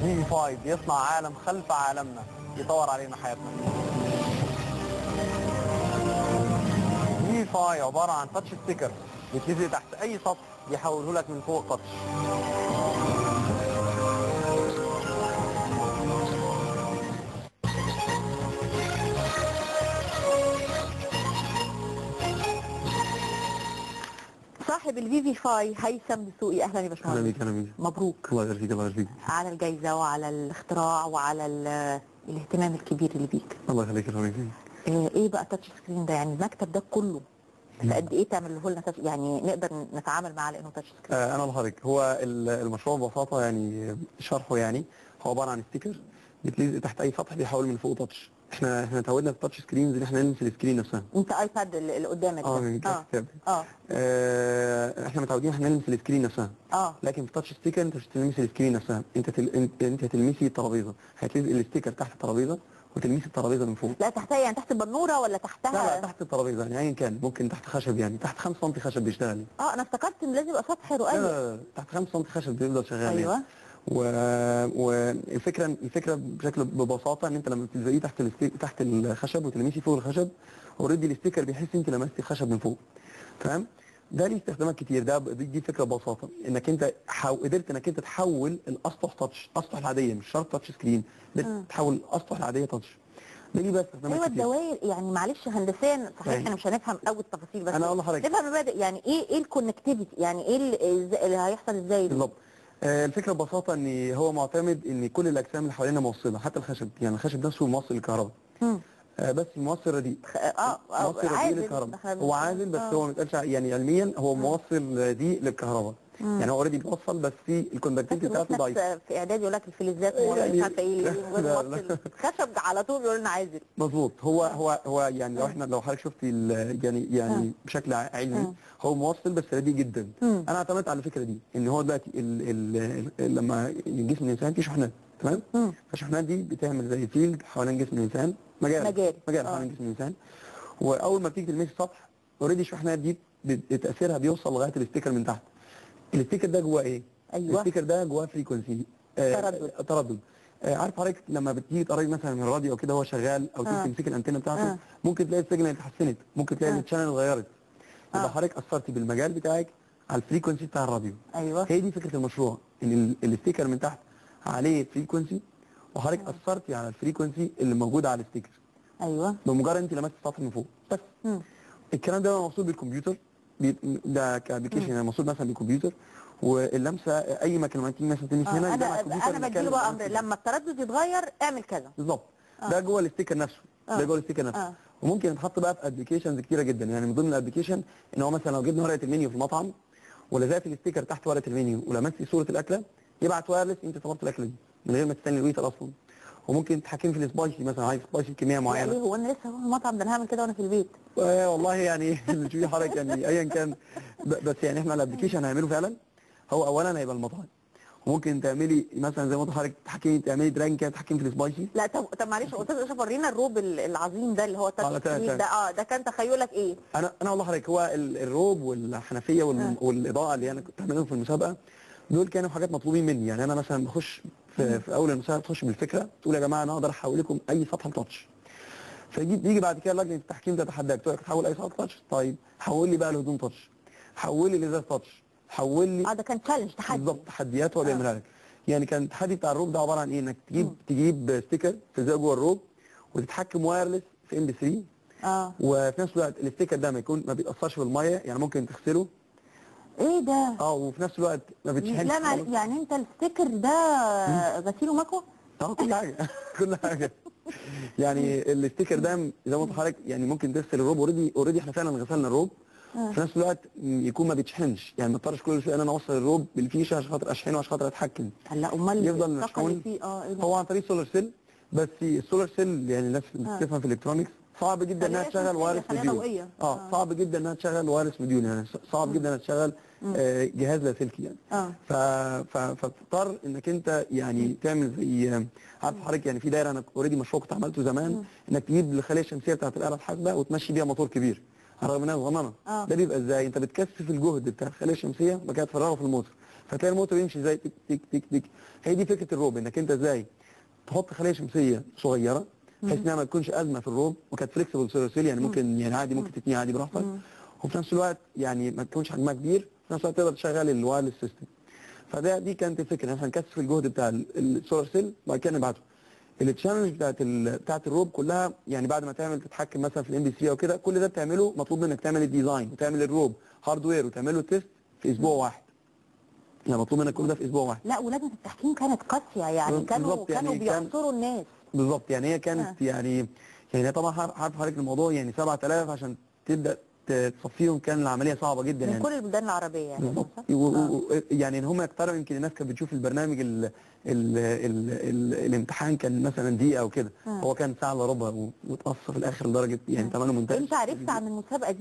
فيفي بيصنع عالم خلف عالمنا، يطور علينا حياتنا. فيفي عبارة عن تاتش ستيكر بيتلزق تحت أي سطح بيحوله لك من فوق تاتش. صاحب الفيفي فاي هيثم دسوقي، اهلا يا أهلا باشمهندس. بيك. أهلا بيك. مبروك الله يبارك فيك. الله يبارك فيك. على الجائزه وعلى الاختراع وعلى الاهتمام الكبير اللي بيك. الله يخليك. الله يبارك فيك. ايه بقى تاتش سكرين ده؟ يعني المكتب ده كله في قد ايه تعمله لنا تاتش، يعني نقدر نتعامل معاه لانه تاتش سكرين؟ أنا بحضرتك. هو المشروع ببساطة يعني شرحه يعني هو عبارة عن ستيكر بيتلزق تحت أي سطح بيحول من فوق تاتش. احنا اتعودنا في التاتش سكرينز ان احنا نلمس السكرين نفسها. انت ايباد اللي قدامك ده؟ من الكتاب. اه احنا متعودين احنا نلمس السكرين نفسها. لكن في التاتش ستيكر انت مش هتلمسي السكرين نفسها، انت هتلمسي الترابيزه، هتلزق الستيكر تحت الترابيزه وتلمسي الترابيزه من فوق. لا تحتها، يعني تحت البنوره ولا تحتها؟ لا تحت الترابيزه، يعني ايا كان، ممكن تحت خشب، يعني تحت 5 سم خشب بيشتغل. انا افتكرت ان لازم يبقى سطح رقيق. لا تحت 5 سم خشب بيفضل شغال. ايوه. يعني. والفكره ببساطه ان انت لما بتلزقيه تحت الخشب وتلمسي فوق الخشب، اوريدي الستيكر بيحس انت لمستي الخشب من فوق. تمام؟ ده ليه استخدامات كتير. دي فكره ببساطه انك انت قدرت انك انت تحول الاسطح تاتش، الاسطح العاديه مش شرط تاتش سكرين، تحول الاسطح العاديه تاتش. ده ليه بقى استخدامات ايوه كتير. الدوائر، يعني معلش هندسيا صحيح احنا مش هنفهم قوي التفاصيل، بس انا اقول لحضرتك نفهم مبادئ، يعني ايه الكونكتيفيتي، يعني ايه اللي هيحصل ازاي بالظبط. الفكره ببساطه ان هو معتمد ان كل الاجسام اللي حوالينا موصله، حتى الخشب، يعني الخشب نفسه موصل للكهرباء. بس موصل رديء. موصل رديء للكهرباء. هو عازل بس هو ما بيتقالش يعني علميا هو موصل رديء للكهرباء. يعني هو اوريدي بيوصل بس في الكوندكتيفيتي بتاعته ضعيف. في اعدادي يقول لك الفلزات مش عارفه ايه موصل خشب على طول بيقول لنا عازل. مظبوط. هو يعني لو حضرتك شفت يعني بشكل علمي هو موصل بس رديء جدا. انا اعتمدت على الفكره دي ان هو دلوقتي لما جسم الانسان فيه شحنات، تمام؟ فالشحنات دي بتعمل زي فيلد حوالين جسم الانسان، مجال حوالين جسم الانسان. واول ما بتيجي تلمس السطح اوريدي الشحنات دي تاثيرها بيوصل لغايه الستيكر من تحت. الستيكر ده جواه ايه؟ ايوه الستيكر ده جواه فريكونسي، تردد. عارف حضرتك لما بتيجي تقرب مثلا من الراديو او كده وهو شغال، او تيجي تمسك الانتنه بتاعته، ممكن تلاقي السيجنال اتحسنت، ممكن تلاقي التشانل اتغيرت. يبقى حضرتك اثرتي بالمجال بتاعك على الفريكونسي بتاع الراديو. ايوه هي دي فكره المشروع، ان الستيكر من تحت عليه فريكونسي، وحضرتك اثرتي على الفريكونسي اللي موجوده على الستيكر. ايوه بمجرد انت لمست السطح من فوق بس. الكلام ده موصول بالكمبيوتر، ده كابلكيشن يعني موصول مثلا بالكمبيوتر، واللمسه اي مكان ما تيجي مثلا تلمس هنا انا بديله بقى امر لما التردد يتغير اعمل كذا بالظبط. ده جوه الستيكر نفسه. ده جوه الستيكر نفسه. وممكن يتحط بقى في ابلكيشنز كتيره جدا. يعني من ضمن الابلكيشن ان هو مثلا لو جبنا ورقه المنيو في المطعم ولزقت الستيكر تحت ورقه المنيو ولمست صوره الاكله، يبعت وايرلس انت طلبت الاكله دي من غير ما تستني الويتر اصلا. وممكن تتحكم في السبايسي، مثلا عايز سبايسي بكميه معينه. ليه هو انا لسه هروح المطعم ده؟ انا هعمل كده وانا في البيت. والله يعني اللي تشوفيه حضرتك يعني ايا كان. بس يعني احنا الابلكيشن هنعمله فعلا. هو اولا هيبقى المطعم، وممكن تعملي مثلا زي ما قلت لحضرتك تحكمي، تعملي درانك كده تحكمي في السبايسي. لا طب معلش استاذ اشرف، ورينا الروب العظيم ده اللي هو تاتش سكرين ده. ده كان تخيلك ايه؟ انا اقول لحضرتك هو الروب والحنفيه والاضاءه اللي انا كنت بعملهم في المسابقه دول كانوا حاجات مطلوبين مني. يعني انا مثلا بخش في اول المسابقه تخش بالفكره تقول يا جماعه انا اقدر احول لكم اي سطح لتاتش. فيجي بعد كده لجنه التحكيم تتحداك تقول لك تحول اي سطح تاتش. طيب حول لي بقى الهدوم تاتش، حول لي الازاز تاتش، حول لي ده كان تشالنج، تحدي. بالظبط، تحديات هو بيعملها لك. يعني كان التحدي بتاع الروب ده عباره عن ايه؟ انك تجيب ستيكر تلزقه جوه الروب وتتحكم وايرلس في ام بي 3. وفي نفس الوقت الستيكر ده ما بيتاثرش بالميه، يعني ممكن تغسله. ايه ده؟ وفي نفس الوقت ما بتشحنش. لا يعني انت الستيكر ده غسيله مكوه؟ كل حاجه كل حاجه. يعني الستيكر ده زي ما قلت لحضرتك يعني ممكن تغسل الروب، اوريدي احنا فعلا غسلنا الروب. في نفس الوقت يكون ما بيتشحنش، يعني ما اضطرش كل شويه ان انا اوصل الروب بالفيشه عشان خاطر اشحنه عشان خاطر اتحكم. لا امال يفضل مشحون. هو عن طريق سولار سيل، بس السولار سيل يعني الناس بتفهم في الالكترونكس صعب جدا انها تشغل وايرلس موديول. صعب جدا انها تشغل وايرلس موديول، يعني صعب جدا انها تشغل جهاز لاسلكي يعني. فبتضطر انك انت يعني تعمل زي عارف حضرتك يعني في دايره، انا اوريدي مشروع كنت عملته زمان، انك تجيب الخليه الشمسيه بتاعت الاله الحاسبه وتمشي بيها موتور كبير رغم انها صغننه. ده بيبقى ازاي؟ انت بتكثف الجهد بتاع الخليه الشمسيه وبعد كده تفرغه في الموتور، فتلاقي الموتور يمشي زي تك تك تك تك. هي دي فكره الروب، انك انت ازاي تحط خليه شمسيه صغيره بحيث انها ما تكونش ازمه في الروب، وكانت فليكسبل سولار سيل يعني ممكن يعني عادي ممكن تتني عادي براحتك، وفي نفس الوقت يعني ما تكونش حجمها كبير، في نفس الوقت تقدر تشغل الوايرلس سيستم. دي كانت الفكره، ان احنا نكثف الجهد بتاع السولار سيل وبعد كده نبعته. التشالنج بتاعت الروب كلها يعني بعد ما تعمل تتحكم مثلا في الام بي 3 او كده، كل ده بتعمله مطلوب منك تعمل الديزاين وتعمل الروب هاردوير وتعمل له تيست في اسبوع واحد. يعني مطلوب منك كل ده في اسبوع واحد. لا ولجنه التحكيم كانت قاسيه، يعني كانوا بيعصروا الناس. بالظبط، يعني هي كانت يعني هي طبعا عارف حضرتك الموضوع، يعني 7000 عشان تبدا تصفيهم، كان العمليه صعبه جدا من يعني كل البلدان العربيه يعني. يعني ان هم يقتربوا، يمكن الناس كانت بتشوف البرنامج الامتحان كان مثلا دقيقه او كده، هو كان ساعه الا ربع وتقص في الاخر لدرجه يعني ثمنه منتهي. انت عرفت عن المسابقه دي